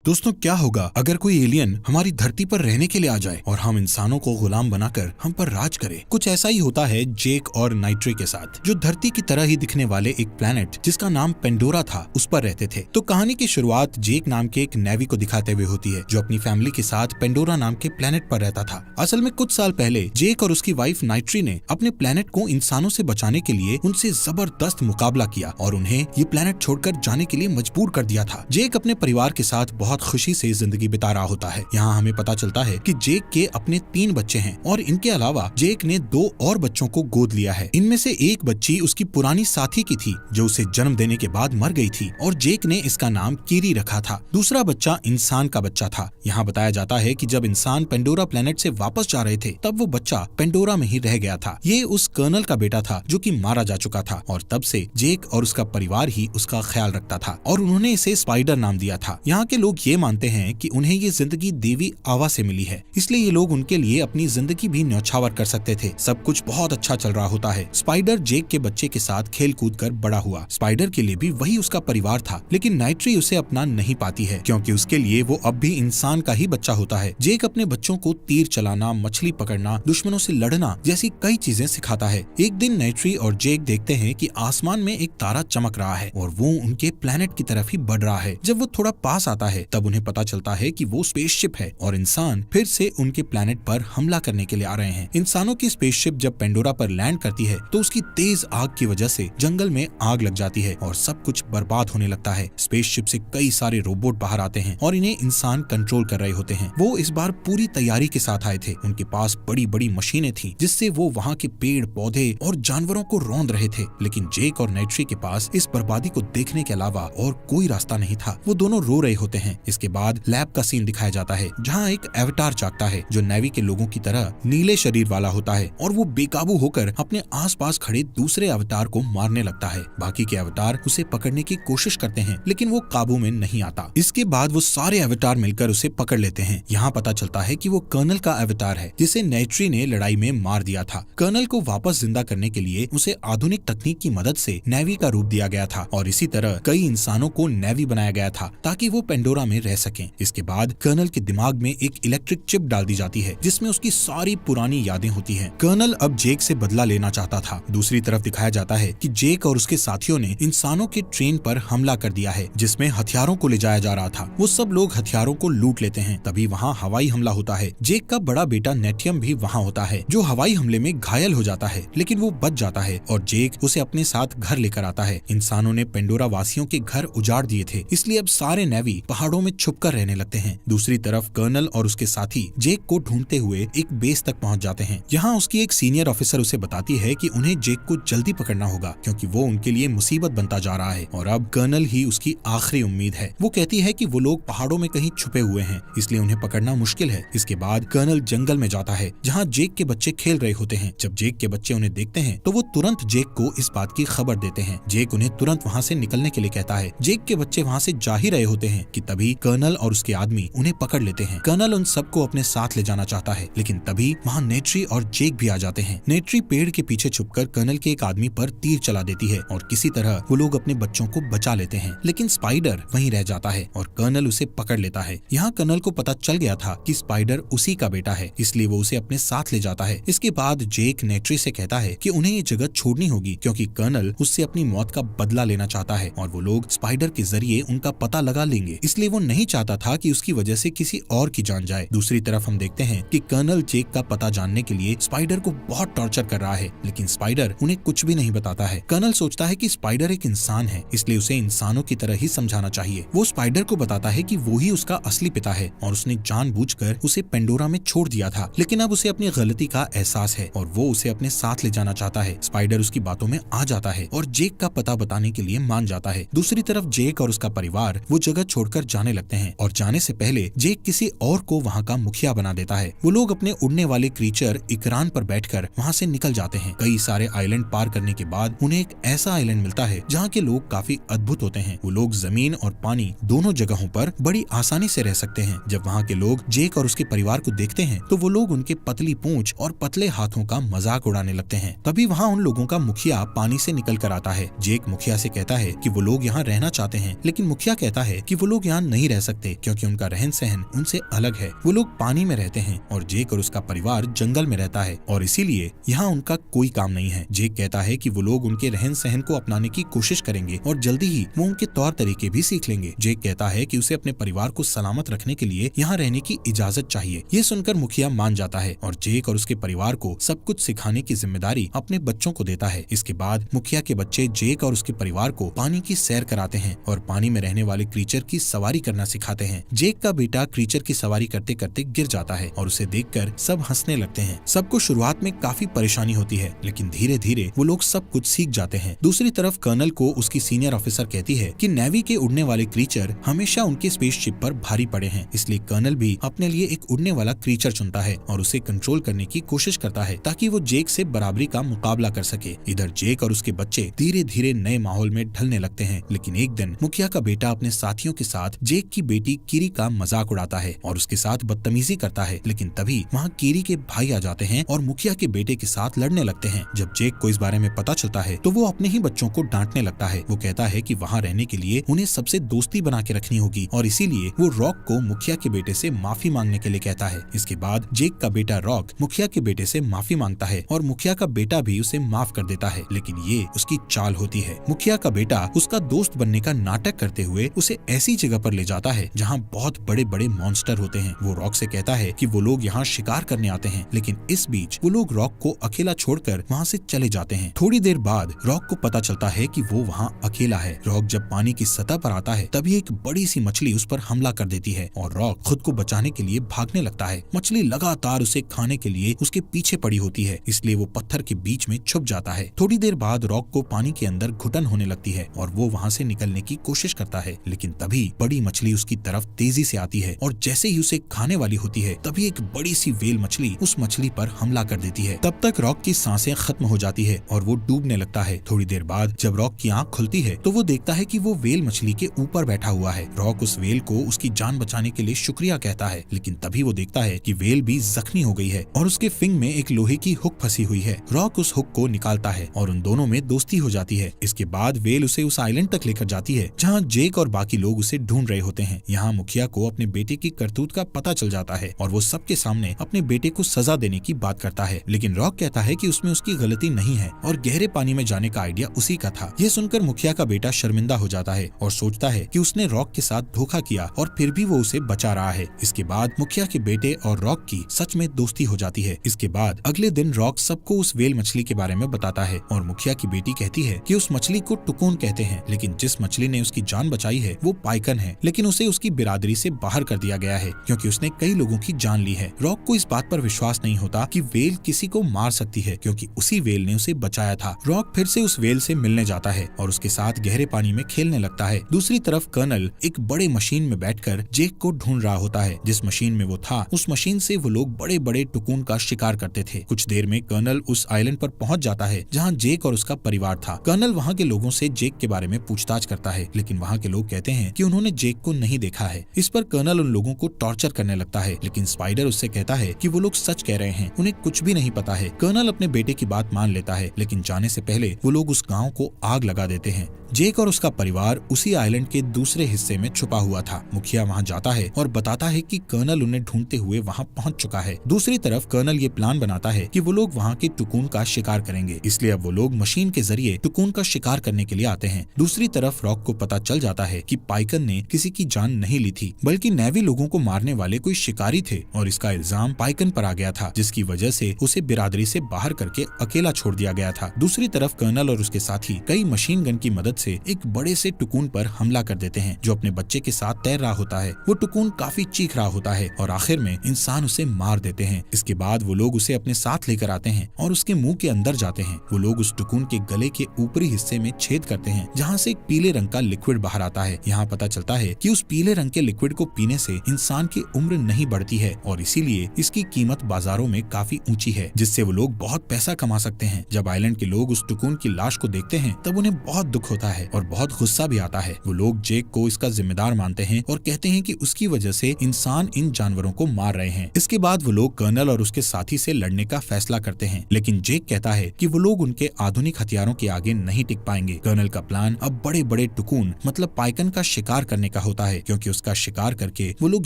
दोस्तों, क्या होगा अगर कोई एलियन हमारी धरती पर रहने के लिए आ जाए और हम इंसानों को गुलाम बनाकर हम पर राज करे। कुछ ऐसा ही होता है जेक और नाइट्री के साथ, जो धरती की तरह ही दिखने वाले एक प्लेनेट जिसका नाम पेंडोरा था उस पर रहते थे। तो कहानी की शुरुआत जेक नाम के एक नेवी को दिखाते हुए होती है, जो अपनी फैमिली के साथ पेंडोरा नाम के प्लेनेट पर रहता था। असल में कुछ साल पहले जेक और उसकी वाइफ नाइट्री ने अपने प्लेनेट को इंसानों से बचाने के लिए उनसे जबरदस्त मुकाबला किया और उन्हें ये प्लेनेट छोड़कर जाने के लिए मजबूर कर दिया था। जेक अपने परिवार के साथ बहुत खुशी से जिंदगी बिता रहा होता है। यहाँ हमें पता चलता है कि जेक के अपने 3 बच्चे हैं और इनके अलावा जेक ने 2 और बच्चों को गोद लिया है। इनमें से एक बच्ची उसकी पुरानी साथी की थी जो उसे जन्म देने के बाद मर गई थी और जेक ने इसका नाम कीरी रखा था। दूसरा बच्चा इंसान का बच्चा था। यहाँ बताया जाता है कि जब इंसान पेंडोरा प्लेनेट से वापस जा रहे थे तब वो बच्चा पेंडोरा में ही रह गया था। ये उस कर्नल का बेटा था जो कि मारा जा चुका था और तब से जेक और उसका परिवार ही उसका ख्याल रखता था और उन्होंने इसे स्पाइडर नाम दिया था। यहाँ के लोग ये मानते हैं कि उन्हें ये जिंदगी देवी आवा से मिली है, इसलिए ये लोग उनके लिए अपनी जिंदगी भी न्यौछावर कर सकते थे। सब कुछ बहुत अच्छा चल रहा होता है। स्पाइडर जेक के बच्चे के साथ खेल कूद कर बड़ा हुआ। स्पाइडर के लिए भी वही उसका परिवार था, लेकिन नाइट्री उसे अपना नहीं पाती है क्योंकि उसके लिए वो अब भी इंसान का ही बच्चा होता है। जेक अपने बच्चों को तीर चलाना, मछली पकड़ना, दुश्मनों से लड़ना जैसी कई चीजें सिखाता है। एक दिन नाइट्री और जेक देखते हैं कि आसमान में एक तारा चमक रहा है और वो उनके प्लेनेट की तरफ ही बढ़ रहा है। जब वो थोड़ा पास आता है तब उन्हें पता चलता है कि वो स्पेसशिप है और इंसान फिर से उनके प्लेनेट पर हमला करने के लिए आ रहे हैं। इंसानों की स्पेसशिप जब पेंडोरा पर लैंड करती है तो उसकी तेज आग की वजह से जंगल में आग लग जाती है और सब कुछ बर्बाद होने लगता है। स्पेसशिप से कई सारे रोबोट बाहर आते हैं और इन्हें इंसान कंट्रोल कर रहे होते हैं। वो इस बार पूरी तैयारी के साथ आए थे। उनके पास बड़ी बड़ी मशीनें थी जिससे वो वहाँ के पेड़ पौधे और जानवरों को रौंद रहे थे, लेकिन जेक और नाइट्री के पास इस बर्बादी को देखने के अलावा और कोई रास्ता नहीं था। वो दोनों रो रहे होते हैं। इसके बाद लैब का सीन दिखाया जाता है जहाँ एक एवतार जागता है जो नेवी के लोगों की तरह नीले शरीर वाला होता है और वो बेकाबू होकर अपने आसपास खड़े दूसरे अवतार को मारने लगता है। बाकी के अवतार उसे पकड़ने की कोशिश करते हैं लेकिन वो काबू में नहीं आता। इसके बाद वो सारे अवतार मिलकर उसे पकड़ लेते हैं। यहाँ पता चलता है कि वो कर्नल का अवतार है जिसे नाइट्री ने लड़ाई में मार दिया था। कर्नल को वापस जिंदा करने के लिए उसे आधुनिक तकनीक की मदद से नेवी का रूप दिया गया था और इसी तरह कई इंसानों को नेवी बनाया गया था ताकि वो पेंडोरा में रह सकें। इसके बाद कर्नल के दिमाग में एक इलेक्ट्रिक चिप डाल दी जाती है जिसमें उसकी सारी पुरानी यादें होती हैं। कर्नल अब जेक से बदला लेना चाहता था। दूसरी तरफ दिखाया जाता है कि जेक और उसके साथियों ने इंसानों के ट्रेन पर हमला कर दिया है जिसमें हथियारों को ले जाया जा रहा था। वो सब लोग हथियारों को लूट लेते हैं। तभी वहाँ हवाई हमला होता है। जेक का बड़ा बेटा नेटियम भी वहाँ होता है जो हवाई हमले में घायल हो जाता है, लेकिन वो बच जाता है और जेक उसे अपने साथ घर लेकर आता है। इंसानों ने पेंडोरा वासियों के घर उजाड़ दिए थे, इसलिए अब सारे नेवी पहाड़ों में छुपकर रहने लगते हैं। दूसरी तरफ कर्नल और उसके साथी जेक को ढूंढते हुए एक बेस तक पहुंच जाते हैं। यहाँ उसकी एक सीनियर ऑफिसर उसे बताती है कि उन्हें जेक को जल्दी पकड़ना होगा क्योंकि वो उनके लिए मुसीबत बनता जा रहा है और अब कर्नल ही उसकी आखिरी उम्मीद है। वो कहती है कि वो लोग पहाड़ों में कहीं छुपे हुए हैं, इसलिए उन्हें पकड़ना मुश्किल है। इसके बाद कर्नल जंगल में जाता है जहाँ जेक के बच्चे खेल रहे होते हैं। जब जेक के बच्चे उन्हें देखते हैं तो वो तुरंत जेक को इस बात की खबर देते हैं। जेक उन्हें तुरंत वहाँ से निकलने के लिए कहता है। जेक के बच्चे वहाँ से जा ही रहे होते हैं कि तभी कर्नल और उसके आदमी उन्हें पकड़ लेते हैं। कर्नल उन सबको अपने साथ ले जाना चाहता है, लेकिन तभी वहाँ नाइट्री और जेक भी आ जाते हैं। नाइट्री पेड़ के पीछे छुपकर कर्नल के एक आदमी पर तीर चला देती है और किसी तरह वो लोग अपने बच्चों को बचा लेते हैं, लेकिन स्पाइडर वहीं रह जाता है और कर्नल उसे पकड़ लेता है। यहाँ कर्नल को पता चल गया था कि स्पाइडर उसी का बेटा है, इसलिए वो उसे अपने साथ ले जाता है। इसके बाद जेक नाइट्री से कहता है कि उन्हें ये जगह छोड़नी होगी क्योंकि कर्नल उससे अपनी मौत का बदला लेना चाहता है और वो लोग स्पाइडर के जरिए उनका पता लगा लेंगे, इसलिए वो नहीं चाहता था कि उसकी वजह से किसी और की जान जाए। दूसरी तरफ हम देखते हैं कि कर्नल जेक का पता जानने के लिए स्पाइडर को बहुत टॉर्चर कर रहा है, लेकिन स्पाइडर उन्हें कुछ भी नहीं बताता है। कर्नल सोचता है कि स्पाइडर एक इंसान है, इसलिए उसे इंसानों की तरह ही समझाना चाहिए। वो स्पाइडर को बताता है कि वो ही उसका असली पिता है और उसने जानबूझकर उसे पेंडोरा में छोड़ दिया था, लेकिन अब उसे अपनी गलती का एहसास है और वो उसे अपने साथ ले जाना चाहता है। स्पाइडर उसकी बातों में आ जाता है और जेक का पता बताने के लिए मान जाता है। दूसरी तरफ जेक और उसका परिवार वो जगह छोड़कर जाने लगते हैं और जाने से पहले जेक किसी और को वहाँ का मुखिया बना देता है। वो लोग अपने उड़ने वाले क्रीचर इकरान पर बैठकर वहाँ से निकल जाते हैं। कई सारे आइलैंड पार करने के बाद उन्हें एक ऐसा आइलैंड मिलता है जहाँ के लोग काफी अद्भुत होते हैं। वो लोग जमीन और पानी दोनों जगहों पर बड़ी आसानी से रह सकते हैं। जब वहाँ के लोग जेक और उसके परिवार को देखते हैं तो वो लोग उनके पतली पूंछ और पतले हाथों का मजाक उड़ाने लगते हैं। तभी वहाँ उन लोगों का मुखिया पानी से निकल कर आता है। जेक मुखिया से कहता है कि वो लोग यहाँ रहना चाहते हैं, लेकिन मुखिया कहता है कि वो लोग यहाँ नहीं रह सकते क्योंकि उनका रहन सहन उनसे अलग है। वो लोग पानी में रहते हैं और जेक और उसका परिवार जंगल में रहता है और इसीलिए यहाँ उनका कोई काम नहीं है। जेक कहता है कि वो लोग उनके रहन सहन को अपनाने की कोशिश करेंगे और जल्दी ही वो उनके तौर तरीके भी सीख लेंगे। जेक कहता है कि उसे अपने परिवार को सलामत रखने के लिए यहाँ रहने की इजाजत चाहिए। ये सुनकर मुखिया मान जाता है और जेक और उसके परिवार को सब कुछ सिखाने की जिम्मेदारी अपने बच्चों को देता है। इसके बाद मुखिया के बच्चे जेक और उसके परिवार को पानी की सैर कराते हैं और पानी में रहने वाले क्रीचर की सवारी करना सिखाते हैं। जेक का बेटा क्रीचर की सवारी करते करते गिर जाता है और उसे देखकर सब हंसने लगते हैं। सबको शुरुआत में काफी परेशानी होती है लेकिन धीरे धीरे वो लोग सब कुछ सीख जाते हैं। दूसरी तरफ कर्नल को उसकी सीनियर ऑफिसर कहती है कि नेवी के उड़ने वाले क्रीचर हमेशा उनके स्पेसशिप पर भारी पड़े हैं, इसलिए कर्नल भी अपने लिए एक उड़ने वाला क्रीचर चुनता है और उसे कंट्रोल करने की कोशिश करता है ताकि वो जेक से बराबरी का मुकाबला कर सके। इधर जेक और उसके बच्चे धीरे धीरे नए माहौल में ढलने लगते हैं। लेकिन एक दिन मुखिया का बेटा अपने साथियों के साथ जेक की बेटी कीरी का मजाक उड़ाता है और उसके साथ बदतमीजी करता है। लेकिन तभी वहाँ कीरी के भाई आ जाते हैं और मुखिया के बेटे के साथ लड़ने लगते हैं। जब जेक को इस बारे में पता चलता है तो वो अपने ही बच्चों को डांटने लगता है। वो कहता है कि वहाँ रहने के लिए उन्हें सबसे दोस्ती बना के रखनी होगी और इसीलिए वो रॉक को मुखिया के बेटे से माफी मांगने के लिए कहता है। इसके बाद जेक का बेटा रॉक मुखिया के बेटे से माफी मांगता है और मुखिया का बेटा भी उसे माफ कर देता है। लेकिन ये उसकी चाल होती है। मुखिया का बेटा उसका दोस्त बनने का नाटक करते हुए उसे ऐसी जगह पर ले जाता है जहाँ बहुत बड़े बड़े मॉन्स्टर होते हैं। वो रॉक से कहता है कि वो लोग यहाँ शिकार करने आते हैं, लेकिन इस बीच वो लोग रॉक को अकेला छोड़कर वहाँ से चले जाते हैं। थोड़ी देर बाद रॉक को पता चलता है कि वो वहाँ अकेला है। रॉक जब पानी की सतह पर आता है तभी एक बड़ी सी मछली उस पर हमला कर देती है और रॉक खुद को बचाने के लिए भागने लगता है। मछली लगातार उसे खाने के लिए उसके पीछे पड़ी होती है, इसलिए वो पत्थर के बीच में छुप जाता है। थोड़ी देर बाद रॉक को पानी के अंदर घुटन होने लगती है और वो वहाँ से निकलने की कोशिश करता है, लेकिन तभी बड़ी मछली उसकी तरफ तेजी से आती है और जैसे ही उसे खाने वाली होती है तभी एक बड़ी सी व्हेल मछली उस मछली पर हमला कर देती है। तब तक रॉक की सांसें खत्म हो जाती है और वो डूबने लगता है। थोड़ी देर बाद जब रॉक की आंख खुलती है तो वो देखता है कि वो व्हेल मछली के ऊपर बैठा हुआ है। रॉक उस व्हेल को उसकी जान बचाने के लिए शुक्रिया कहता है, लेकिन तभी वो देखता है कि व्हेल भी जख्मी हो गई है और उसके फिंग में एक लोहे की हुक फंसी हुई है। रॉक उस हुक को निकालता है और उन दोनों में दोस्ती हो जाती है। इसके बाद व्हेल उसे उस आइलैंड तक लेकर जाती है जहाँ जेक और बाकी लोग उसे ढूंढ रहे होते हैं। यहाँ मुखिया को अपने बेटे की करतूत का पता चल जाता है और वो सबके सामने अपने बेटे को सजा देने की बात करता है, लेकिन रॉक कहता है कि उसमें उसकी गलती नहीं है और गहरे पानी में जाने का आइडिया उसी का था। ये सुनकर मुखिया का बेटा शर्मिंदा हो जाता है और सोचता है कि उसने रॉक के साथ धोखा किया और फिर भी वो उसे बचा रहा है। इसके बाद मुखिया के बेटे और रॉक की सच में दोस्ती हो जाती है। इसके बाद अगले दिन रॉक सबको उस व्हेल मछली के बारे में बताता है और मुखिया की बेटी कहती है कि उस मछली को टुकून कहते हैं, लेकिन जिस मछली ने उसकी जान बचाई है वो पाइकन है, लेकिन उसे उसकी बिरादरी से बाहर कर दिया गया है क्योंकि उसने कई लोगों की जान ली है। रॉक को इस बात पर विश्वास नहीं होता कि व्हेल किसी को मार सकती है क्योंकि उसी व्हेल ने उसे बचाया था। रॉक फिर से उस व्हेल से मिलने जाता है और उसके साथ गहरे पानी में खेलने लगता है। दूसरी तरफ कर्नल एक बड़े मशीन में बैठकर जेक को ढूंढ रहा होता है। जिस मशीन में वो था उस मशीन से वो लोग बड़े बड़े टुकून का शिकार करते थे। कुछ देर में कर्नल उस आइलैंड पर पहुंच जाता है जहां जेक और उसका परिवार था। कर्नल वहां के लोगों से जेक के बारे में पूछताछ करता है, लेकिन वहां के लोग कहते हैं कि उन्होंने जेक को नहीं देखा है। इस पर कर्नल उन लोगों को टॉर्चर करने लगता है, लेकिन स्पाइडर उससे कहता है कि वो लोग सच कह रहे हैं, उन्हें कुछ भी नहीं पता है। कर्नल अपने बेटे की बात मान लेता है, लेकिन जाने से पहले वो लोग उस गाँव को आग लगा देते हैं। जेक और उसका परिवार उसी आइलैंड के दूसरे हिस्से में छुपा हुआ था। मुखिया वहां जाता है और बताता है कि कर्नल उन्हें ढूंढते हुए वहां पहुंच चुका है। दूसरी तरफ कर्नल ये प्लान बनाता है कि वो लोग वहां के टुकून का शिकार करेंगे, इसलिए अब वो लोग मशीन के जरिए टुकून का शिकार करने के लिए आते हैं। दूसरी तरफ रॉक को पता चल जाता है कि पाइकन ने किसी की जान नहीं ली थी, बल्कि नेवी लोगों को मारने वाले कोई शिकारी थे और इसका इल्जाम पाइकन पर आ गया था, जिसकी वजह से उसे बिरादरी से बाहर करके अकेला छोड़ दिया गया था। दूसरी तरफ कर्नल और उसके साथी कई मशीन गन की मदद से एक बड़े से टुकून पर हमला कर देते हैं जो अपने बच्चे के साथ तैर रहा होता है। वो टुकून काफी चीख रहा होता है और आखिर में इंसान उसे मार देते हैं। इसके बाद वो लोग उसे अपने साथ लेकर आते हैं और उसके मुंह के अंदर जाते हैं। वो लोग उस टुकून के गले के ऊपरी हिस्से में छेद करते हैं जहाँ से एक पीले रंग का लिक्विड बाहर आता है। यहाँ पता चलता है कि उस पीले रंग के लिक्विड को पीने से इंसान की उम्र नहीं बढ़ती है और इसीलिए इसकी कीमत बाजारों में काफी ऊंची है, जिससे वो लोग बहुत पैसा कमा सकते हैं। जब आइलैंड के लोग उस टुकून की लाश को देखते हैं तब उन्हें बहुत दुख होता है और बहुत गुस्सा भी आता है। वो लोग जेक को इसका जिम्मेदार मानते हैं और कहते हैं कि उसकी वजह से इंसान इन जानवरों को मार रहे हैं। इसके बाद वो लोग कर्नल और उसके साथी से लड़ने का फैसला करते हैं, लेकिन जेक कहता है कि वो लोग उनके आधुनिक हथियारों के आगे नहीं टिक पाएंगे। कर्नल का प्लान अब बड़े बड़े टुकून मतलब पाइकन का शिकार करने का होता है, क्योंकि उसका शिकार करके वो लोग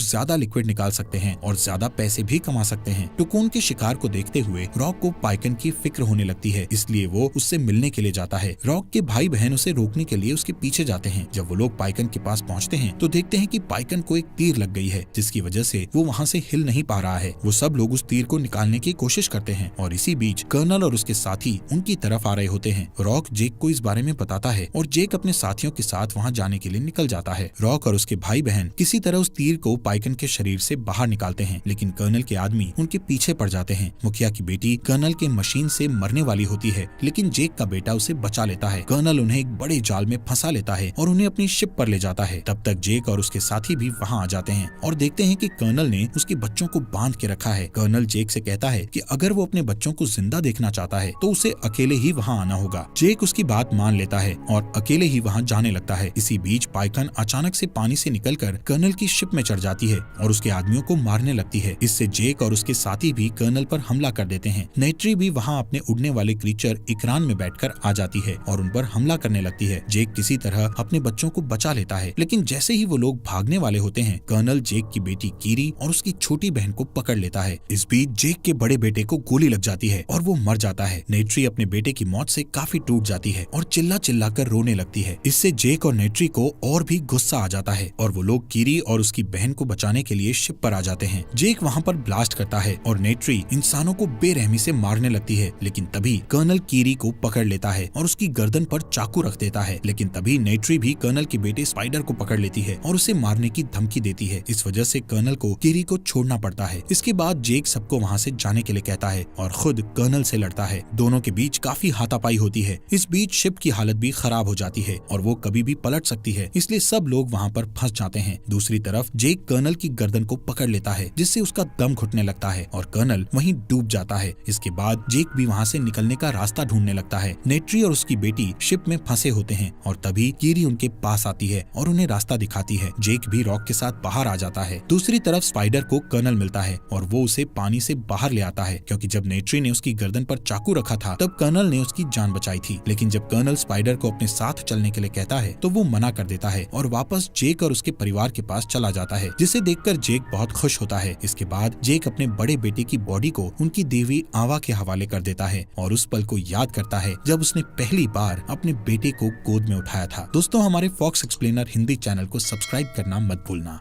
ज्यादा लिक्विड निकाल सकते हैं और ज्यादा पैसे भी कमा सकते हैं। टुकुन के शिकार को देखते हुए रॉक को पाइकन की फिक्र होने लगती है, इसलिए वो उससे मिलने के लिए जाता है। रॉक के भाई बहन उसे रोकने के लिए उसके पीछे जाते हैं। जब वो लोग पाइकन के पास पहुंचते हैं तो देखते हैं कि पाइकन को एक तीर लग गई है, जिसकी वजह से वो वहाँ से हिल नहीं पा रहा है। वो सब लोग उस तीर को निकालने की कोशिश करते हैं और इसी बीच कर्नल और उसके साथी उनकी तरफ आ रहे होते हैं। रॉक जेक को इस बारे में बताता है और जेक अपने साथियों के साथ वहाँ जाने के लिए निकल जाता है। रॉक और उसके भाई बहन किसी तरह उस तीर को पाइकन के शरीर से बाहर निकालते हैं, लेकिन कर्नल के आदमी उनके पीछे पड़ जाते हैं। मुखिया की बेटी कर्नल के मशीन से मरने वाली होती है, लेकिन जेक का बेटा उसे बचा लेता है। कर्नल उन्हें एक बड़े जाल में फंसा लेता है और उन्हें अपनी शिप पर ले जाता है। तब तक जेक और उसके साथी भी वहाँ आ जाते हैं और देखते हैं कि कर्नल ने उसके बच्चों को बांध के रखा है। कर्नल जेक से कहता है कि अगर वो अपने बच्चों को जिंदा देखना चाहता है तो उसे अकेले ही वहाँ आना होगा। जेक उसकी बात मान लेता है और अकेले ही वहाँ जाने लगता है। इसी बीच पाइकन अचानक से पानी से निकलकर कर्नल की शिप में चढ़ जाती है और उसके आदमियों को मारने लगती है। इससे जेक और उसके साथी भी कर्नल पर हमला कर देते हैं। नेट्री भी वहाँ अपने उड़ने वाले क्रीचर इकरान में बैठकर आ जाती है और उन पर हमला करने लगती है। जेक किसी तरह अपने बच्चों को बचा लेता है, लेकिन जैसे ही वो लोग भागने वाले होते हैं, कर्नल जेक की बेटी कीरी और उसकी छोटी बहन को पकड़ लेता है। इस बीच जेक के बड़े बेटे को गोली लग जाती है और वो मर जाता है। नेट्री अपने बेटे की मौत से काफी टूट जाती है और चिल्ला चिल्ला कर रोने लगती है। इससे जेक और नेट्री को और भी गुस्सा आ जाता है और वो लोग कीरी और उसकी बहन को बचाने के लिए शिप पर आ जाते हैं। जेक वहाँ पर ब्लास्ट करता है और नेट्री इंसानों को बेरहमी से मारने लगती है, लेकिन तभी कर्नल कीरी को पकड़ लेता है और उसकी गर्दन पर चाकू रख देता है। लेकिन तभी नेट्री भी कर्नल के बेटे स्पाइडर को पकड़ लेती है और उसे मारने की धमकी देती है। इस वजह से कर्नल को कीरी को छोड़ना पड़ता है। इसके बाद जेक सबको वहाँ से जाने के लिए कहता है और खुद कर्नल से लड़ता है। दोनों के बीच काफी हाथापाई होती है। इस बीच शिप की हालत भी खराब हो जाती है और वो कभी भी पलट सकती है, इसलिए सब लोग वहाँ पर फंस जाते हैं। दूसरी तरफ जेक कर्नल की गर्दन को पकड़ लेता है, जिससे उसका दम घुटने लगता है और कर्नल वहीं डूब जाता है। इसके बाद जेक भी वहाँ से निकलने का रास्ता ढूंढने लगता है। नेट्री और उसकी बेटी शिप में फंसे होते हैं और तभी कीरी उनके पास आती है और उन्हें रास्ता दिखाती है। जेक भी रॉक के साथ बाहर आ जाता है। दूसरी तरफ स्पाइडर को कर्नल मिलता है और वो उसे पानी से बाहर ले आता है, क्योंकि जब नेट्री ने उसकी गर्दन पर चाकू रखा था तब कर्नल ने उसकी जान बचाई थी। लेकिन जब कर्नल स्पाइडर को अपने साथ चलने के लिए कहता है तो वो मना कर देता है और वापस जेक और उसके परिवार के पास चला जाता है, जिसे देखकर जेक बहुत खुश होता है। इसके बाद जेक अपने बड़े बेटे की बॉडी को उनकी देवी आवा के हवाले कर देता है और उस पल को याद करता है जब उसने पहली बार अपने बेटे को गोद में उठाया था। दोस्तों, हमारे फॉक्स एक्सप्लेनर हिंदी चैनल को सब्सक्राइब करना मत भूलना।